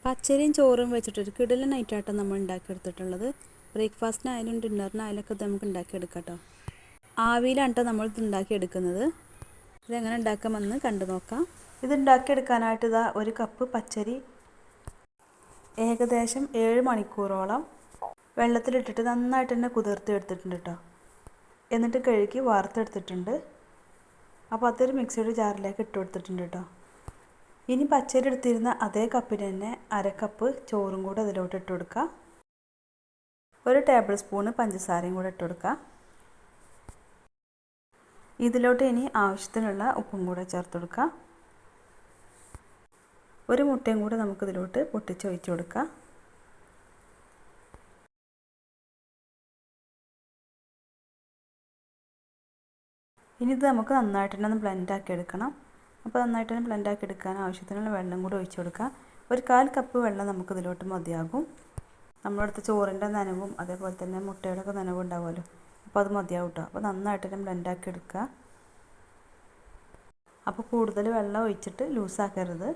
പച്ചരിയും ചോറും വെച്ചിട്ടൊരു കിടിലൻ നൈറ്റാട്ടോ നമ്മൾ ഉണ്ടാക്കിയെടുത്തിട്ടുള്ളത്. ബ്രേക്ക്ഫാസ്റ്റിനായാലും ഡിന്നറിനായാലും ഒക്കെ നമുക്ക് ഉണ്ടാക്കിയെടുക്കാം കേട്ടോ. ആവിയിലാണ് കേട്ടോ നമ്മൾ ഇത് ഉണ്ടാക്കിയെടുക്കുന്നത്. ഇതെങ്ങനെ ഉണ്ടാക്കാമെന്ന് കണ്ടു നോക്കാം. ഇത് ഉണ്ടാക്കിയെടുക്കാനായിട്ട് ഇതാ ഒരു കപ്പ് പച്ചരി ഏകദേശം 7 മണിക്കൂറോളം വെള്ളത്തിലിട്ടിട്ട് നന്നായിട്ട് തന്നെ കുതിർത്തി എടുത്തിട്ടുണ്ട് കേട്ടോ. എന്നിട്ട് കഴുകി വാർത്തെടുത്തിട്ടുണ്ട്. അപ്പോൾ അതൊരു മിക്സിയുടെ ജാറിലേക്ക് ഇട്ട് കൊടുത്തിട്ടുണ്ട് കേട്ടോ. ഇനി പച്ചരി എടുത്തിരുന്ന അതേ കപ്പിന് തന്നെ അരക്കപ്പ് ചോറും കൂടെ അതിലോട്ട് ഇട്ട് കൊടുക്കുക. 1 ടേബിൾ സ്പൂണ് പഞ്ചസാരയും കൂടെ ഇട്ട് കൊടുക്കുക. ഇതിലോട്ട് ഇനി ആവശ്യത്തിനുള്ള ഉപ്പും കൂടെ ചേർത്ത് കൊടുക്കുക. 1 മുട്ടയും കൂടെ നമുക്കിതിലോട്ട് പൊട്ടിച്ച് ഒഴിച്ച് കൊടുക്കുക. ഇനി ഇത് നമുക്ക് നന്നായിട്ട് തന്നെ ഒന്ന് ബ്ലെൻഡാക്കി എടുക്കണം. അപ്പോൾ നന്നായിട്ട് തന്നെ ബ്ലെൻഡാക്കി എടുക്കാൻ ആവശ്യത്തിനുള്ള വെള്ളം കൂടെ ഒഴിച്ച് കൊടുക്കുക. 1/4 കപ്പ് വെള്ളം നമുക്കിതിലോട്ട് മതിയാകും. നമ്മളടുത്ത് ചോറിൻ്റെ നനവും അതേപോലെ തന്നെ മുട്ടയുടെ ഒക്കെ നനവും ഉണ്ടാവുമല്ലോ, അപ്പോൾ അത് മതിയാവും കേട്ടോ. അപ്പോൾ നന്നായിട്ട് തന്നെ ബ്ലെൻഡാക്കി എടുക്കുക. അപ്പോൾ കൂടുതൽ വെള്ളം ഒഴിച്ചിട്ട് ലൂസാക്കരുത്.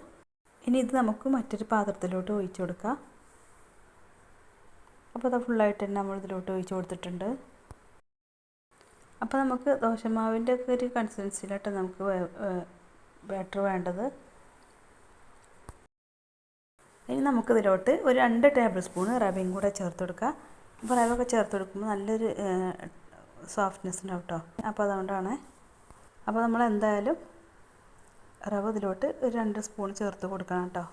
ഇനി ഇത് നമുക്ക് മറ്റൊരു പാത്രത്തിലോട്ട് ഒഴിച്ച് കൊടുക്കാം. അപ്പോൾ അത് ഫുള്ളായിട്ട് തന്നെ നമ്മൾ ഇതിലോട്ട് ഒഴിച്ച് കൊടുത്തിട്ടുണ്ട്. അപ്പോൾ നമുക്ക് ദോശമാവിൻ്റെ ഒക്കെ ഒരു കൺസിസ്റ്റൻസിയിലായിട്ട് നമുക്ക് ബാറ്റർ വേണ്ടത്. ഇനി നമുക്കിതിലോട്ട് ഒരു 2 ടേബിൾ സ്പൂണ് റവയും കൂടെ ചേർത്ത് കൊടുക്കുക. അപ്പോൾ റവ ഒക്കെ ചേർത്ത് കൊടുക്കുമ്പോൾ നല്ലൊരു സോഫ്റ്റ്നെസ് ഉണ്ടാവും കേട്ടോ. അപ്പോൾ അതുകൊണ്ടാണ്. അപ്പോൾ നമ്മൾ എന്തായാലും റവ ഇതിലോട്ട് ഒരു 2 സ്പൂൺ ചേർത്ത് കൊടുക്കണം കേട്ടോ.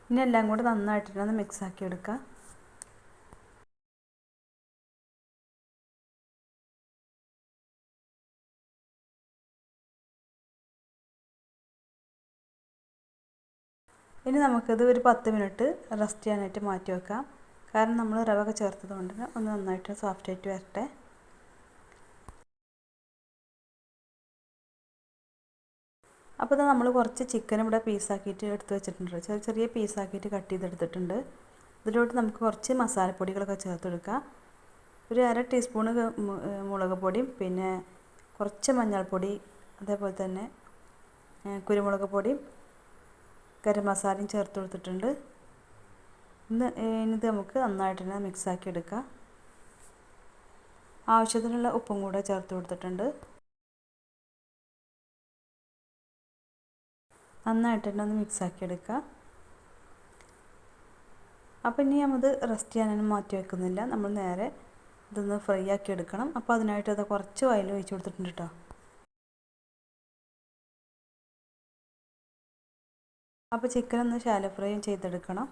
ഇനി എല്ലാം കൂടെ നന്നായിട്ടൊന്ന് മിക്സാക്കി എടുക്കുക. ഇനി നമുക്കിത് ഒരു 10 മിനിറ്റ് റെസ്റ്റ് ചെയ്യാനായിട്ട് മാറ്റി വെക്കാം. കാരണം നമ്മൾ റവ ഒക്കെ ചേർത്തത് കൊണ്ട് ഒന്ന് നന്നായിട്ട് സോഫ്റ്റായിട്ട് വരട്ടെ. അപ്പോൾ ഇത് നമ്മൾ കുറച്ച് ചിക്കൻ ഇവിടെ പീസാക്കിയിട്ട് എടുത്ത് വെച്ചിട്ടുണ്ട്. ചെറിയ ചെറിയ പീസാക്കിയിട്ട് കട്ട് ചെയ്തെടുത്തിട്ടുണ്ട്. ഇതിലോട്ട് നമുക്ക് കുറച്ച് മസാലപ്പൊടികളൊക്കെ ചേർത്ത് കൊടുക്കുക. ഒരു 1/2 ടീസ്പൂണ് മുളക് പൊടിയും പിന്നെ കുറച്ച് മഞ്ഞൾപ്പൊടി അതേപോലെ തന്നെ കുരുമുളക് പൊടിയും ഗരം മസാലയും ചേർത്ത് കൊടുത്തിട്ടുണ്ട്. ഇനി ഇത് നമുക്ക് നന്നായിട്ട് തന്നെ മിക്സാക്കി എടുക്കാം. ആവശ്യത്തിനുള്ള ഉപ്പും കൂടെ ചേർത്ത് കൊടുത്തിട്ടുണ്ട്. നന്നായിട്ട് തന്നെ ഒന്ന് മിക്സാക്കി എടുക്കുക. അപ്പോൾ ഇനി നമ്മത് റെസ്റ്റ് ചെയ്യാനൊന്നും മാറ്റി വെക്കുന്നില്ല. നമ്മൾ നേരെ ഇതൊന്ന് ഫ്രൈ ആക്കി എടുക്കണം. അപ്പോൾ അതിനായിട്ട് അത് കുറച്ച് ഓയിൽ ഒഴിച്ച് കൊടുത്തിട്ടുണ്ട് കേട്ടോ. അപ്പോൾ ചിക്കൻ ഒന്ന് ശാലോ ഫ്രൈ ചെയ്തെടുക്കണം.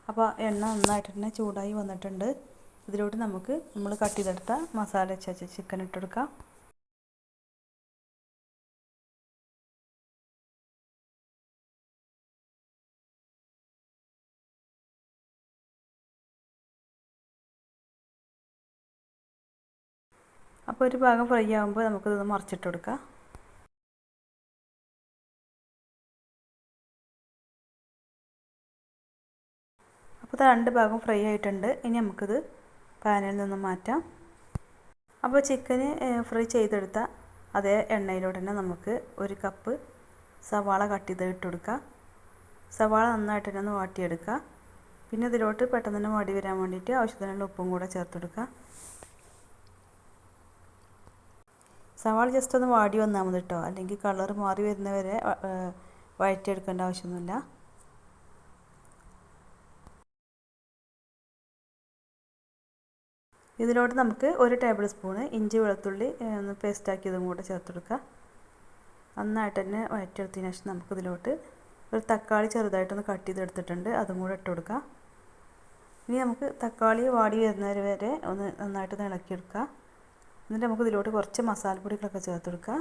അപ്പോൾ എണ്ണ നന്നായിട്ട് തന്നെ ചൂടായി വന്നിട്ടുണ്ട്. ഇതിലോട്ട് നമുക്ക് നമ്മൾ കട്ട് ചെയ്തെടുത്ത മസാല വെച്ച ചിക്കൻ ഇട്ട് കൊടുക്കാം. അപ്പോൾ ഒരു ഭാഗം ഫ്രൈ ആകുമ്പോൾ നമുക്കിത് മറിച്ചിട്ട് കൊടുക്കാം. അപ്പോൾ 2 ഭാഗം ഫ്രൈ ആയിട്ടുണ്ട്. ഇനി നമുക്കിത് പാനിൽ നിന്ന് മാറ്റാം. അപ്പോൾ ചിക്കന് ഫ്രൈ ചെയ്തെടുത്ത അതേ എണ്ണയിലോട്ട് തന്നെ നമുക്ക് 1 കപ്പ് സവാള കട്ട് ചെയ്ത് ഇട്ട് കൊടുക്കുക. സവാള നന്നായിട്ട് തന്നെ ഒന്ന് വാട്ടിയെടുക്കുക. പിന്നെ ഇതിലോട്ട് പെട്ടെന്ന് തന്നെ വാടി വരാൻ വേണ്ടിയിട്ട് ആവശ്യത്തിനുള്ള ഉപ്പും കൂടെ ചേർത്ത് കൊടുക്കുക. സവാള ജസ്റ്റ് ഒന്ന് വാടി വന്നാൽ മതി കേട്ടോ. അല്ലെങ്കിൽ കളർ മാറി വരുന്നവരെ വഴറ്റിയെടുക്കേണ്ട ആവശ്യമൊന്നുമില്ല. ഇതിലോട്ട് നമുക്ക് 1 ടേബിൾ സ്പൂണ് ഇഞ്ചി വെളുത്തുള്ളി ഒന്ന് പേസ്റ്റാക്കിയതും കൂടെ ചേർത്ത് കൊടുക്കുക. നന്നായിട്ട് തന്നെ വഴറ്റിയെടുത്തതിന് ശേഷം നമുക്കിതിലോട്ട് ഒരു തക്കാളി ചെറുതായിട്ടൊന്ന് കട്ട് ചെയ്തെടുത്തിട്ടുണ്ട്, അതും കൂടെ ഇട്ട് കൊടുക്കുക. ഇനി നമുക്ക് തക്കാളി വാടി വരുന്നവരെ വരെ ഒന്ന് നന്നായിട്ട് ഇളക്കിയെടുക്കുക. എന്നിട്ട് നമുക്ക് ഇതിലോട്ട് കുറച്ച് മസാലപ്പൊടികളൊക്കെ ചേർത്ത് കൊടുക്കുക.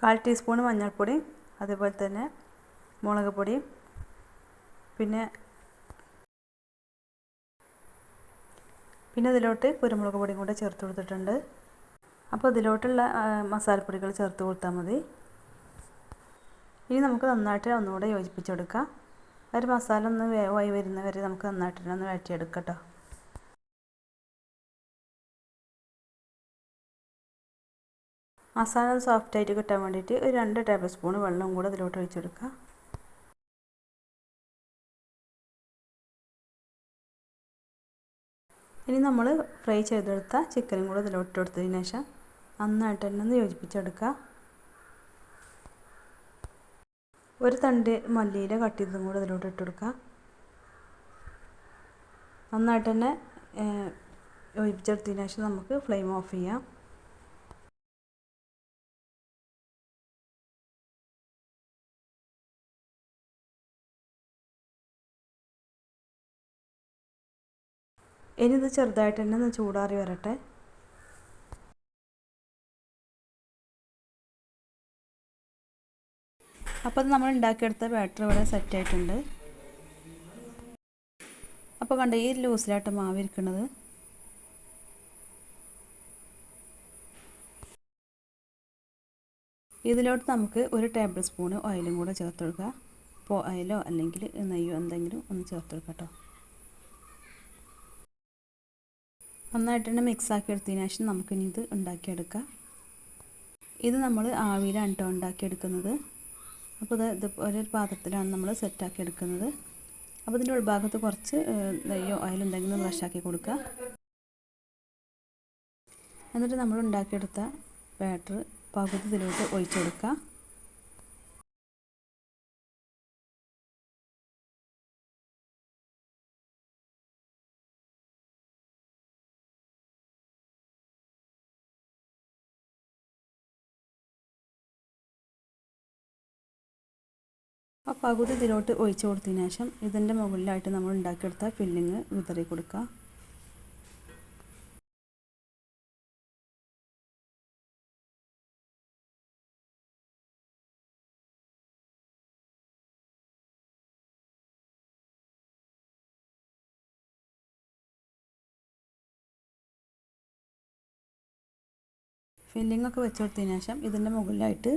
1/4 ടീസ്പൂൺ മഞ്ഞൾപ്പൊടി അതേപോലെ തന്നെ മുളക് പൊടി പിന്നെ ഇതിലോട്ട് കുരുമുളക് പൊടിയും കൂടെ ചേർത്ത് കൊടുത്തിട്ടുണ്ട്. അപ്പോൾ ഇതിലോട്ടുള്ള മസാലപ്പൊടികൾ ചേർത്ത് കൊടുത്താൽ മതി. ഇനി നമുക്ക് നന്നായിട്ട് ഒന്നുകൂടെ യോജിപ്പിച്ചെടുക്കാം. ഒരു മസാല ഒന്ന് വേവായി വരുന്നവരെ നമുക്ക് നന്നായിട്ട് ഒന്ന് വഴറ്റിയെടുക്കാം കേട്ടോ. മസാല സോഫ്റ്റായിട്ട് കിട്ടാൻ വേണ്ടിയിട്ട് ഒരു 2 ടേബിൾ സ്പൂൺ വെള്ളം കൂടെ ഇതിലോട്ട് ഒഴിച്ചെടുക്കുക. ഇനി നമ്മൾ ഫ്രൈ ചെയ്തെടുത്ത ചിക്കനും കൂടെ ഇതിലോട്ട് എടുത്തതിന് ശേഷം നന്നായിട്ട് തന്നെ ഒന്ന് യോജിപ്പിച്ചെടുക്കുക. ഒരു തണ്ട് മല്ലിയില കട്ട് ചെയ്തതും കൂടെ ഇതിലോട്ട് ഇട്ട് കൊടുക്കുക. നന്നായിട്ട് തന്നെ യോജിപ്പിച്ചെടുത്തതിന് ശേഷം നമുക്ക് ഫ്ലെയിം ഓഫ് ചെയ്യാം. ഇനി ഇത് ചെറുതായിട്ട് തന്നെ ഒന്ന് ചൂടാറി വരട്ടെ. അപ്പോൾ നമ്മൾ ഉണ്ടാക്കിയെടുത്ത ബാറ്റർ ഇവിടെ സെറ്റായിട്ടുണ്ട്. അപ്പോൾ കണ്ട ഈ ലൂസിലായിട്ട് മാവ് ഇരിക്കുന്നത്. ഇതിലോട്ട് നമുക്ക് ഒരു ടേബിൾ സ്പൂൺ ഓയിലും കൂടെ ചേർത്ത് കൊടുക്കുക. അപ്പോൾ ഓയിലോ അല്ലെങ്കിൽ നെയ്യോ എന്തെങ്കിലും ഒന്ന് ചേർത്ത് കൊടുക്കുക കേട്ടോ. നന്നായിട്ട് തന്നെ മിക്സാക്കി എടുത്തതിന് ശേഷം നമുക്കിനി ഇത് ഉണ്ടാക്കിയെടുക്കാം. ഇത് നമ്മൾ ആവിയിലാണ് കേട്ടോ ഉണ്ടാക്കിയെടുക്കുന്നത്. അപ്പോൾ ഇത് ഒരു പാത്രത്തിലാണ് നമ്മൾ സെറ്റാക്കി എടുക്കുന്നത്. അപ്പോൾ ഇതിൻ്റെ ഉൾഭാഗത്ത് കുറച്ച് നെയ്യോ ഓയിലോ എന്തെങ്കിലും ബ്രഷാക്കി കൊടുക്കുക. എന്നിട്ട് നമ്മൾ ഉണ്ടാക്കിയെടുത്ത ബാറ്റർ പകുതി ഇതിലോട്ട് ഒഴിച്ചു കൊടുക്കുക. ആ പകുതി ഇതിലോട്ട് ഒഴിച്ചു കൊടുത്തതിന് ശേഷം ഇതിൻ്റെ മുകളിലായിട്ട് നമ്മൾ ഉണ്ടാക്കിയെടുത്ത ഫില്ലിങ് വിതറി കൊടുക്കുക. ഫില്ലിംഗ് ഒക്കെ വെച്ച് കൊടുത്തതിന് ശേഷം ഇതിൻ്റെ മുകളിലായിട്ട്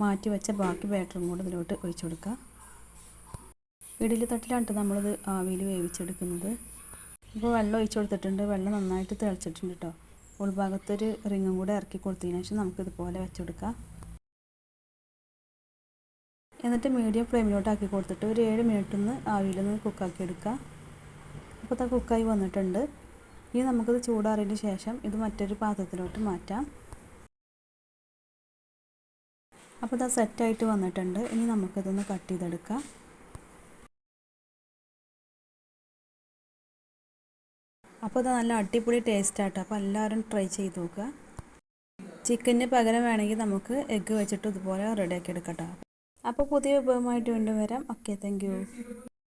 മാറ്റി വെച്ച ബാക്കി ബാറ്ററും കൂടെ ഇതിലോട്ട് ഒഴിച്ചു കൊടുക്കുക. ഇഡ്ഡലി തട്ടിലാണ് നമ്മളിത് ആവിയിൽ വേവിച്ചെടുക്കുന്നത്. ഇപ്പോൾ വെള്ളം ഒഴിച്ചു കൊടുത്തിട്ടുണ്ട്. വെള്ളം നന്നായിട്ട് തിളച്ചിട്ടുണ്ട് കേട്ടോ. ഉൾഭാഗത്തൊരു റിങ്ങും കൂടെ ഇറക്കി കൊടുത്തതിന് ശേഷം നമുക്കിതുപോലെ വെച്ചെടുക്കാം. എന്നിട്ട് മീഡിയം ഫ്ലെയിമിലോട്ട് ആക്കി കൊടുത്തിട്ട് ഒരു 7 മിനിറ്റ് ഒന്ന് ആവിയിലൊന്ന് കുക്കാക്കി എടുക്കുക. അപ്പോൾ ഇത് കുക്കായി വന്നിട്ടുണ്ട്. ഇനി നമുക്കിത് ചൂടാറിയതിന് ശേഷം ഇത് മറ്റൊരു പാത്രത്തിലോട്ട് മാറ്റാം. അപ്പോൾ ഇത് സെറ്റായിട്ട് വന്നിട്ടുണ്ട്. ഇനി നമുക്കിതൊന്ന് കട്ട് ചെയ്തെടുക്കാം. അപ്പോൾ ഇത് നല്ല അടിപൊളി ടേസ്റ്റാട്ടോ. അപ്പോൾ എല്ലാവരും ട്രൈ ചെയ്ത് നോക്കുക. ചിക്കന് പകരം വേണമെങ്കിൽ നമുക്ക് എഗ്ഗ് വെച്ചിട്ട് ഇതുപോലെ റെഡിയാക്കി എടുക്കാം കേട്ടോ. അപ്പോൾ പുതിയ വിഭവമായിട്ട് വീണ്ടും വരാം. Okay, thank you.